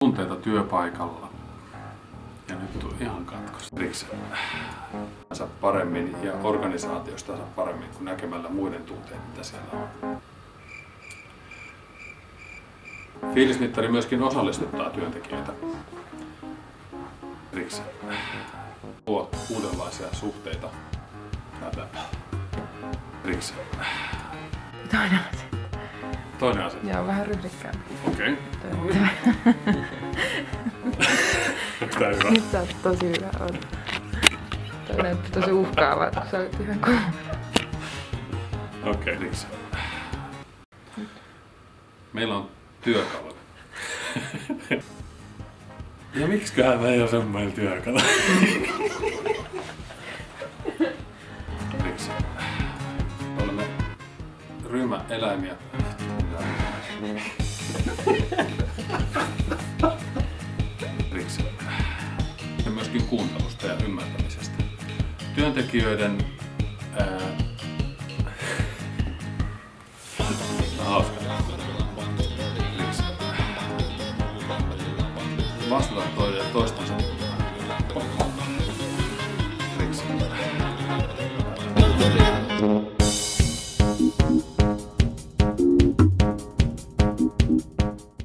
tunteita työpaikalla. Ja nyt tuli ihan katkos. Paremmin ja organisaatiosta paremmin kuin näkemällä muiden tunteet, mitä siellä on. Fiilismittari myöskin osallistuttaa työntekijöitä. Luo uudenlaisia suhteita. Toinen asia. Joo, vähän ryhdikkäämpi. Okei. Onko tää hyvä? Nyt sä oot tosi hyvä. Toi näytti tosi uhkaavaa, kun sä olet ihan kuuma. Okei, meillä on työkalu. Ja miksiköhän meillä on semmoinen työkalu? Olemme ryhmäeläimiä. Ja myöskin kuuntelusta ja ymmärtämisestä. Työntekijöiden hauska. Vastata toista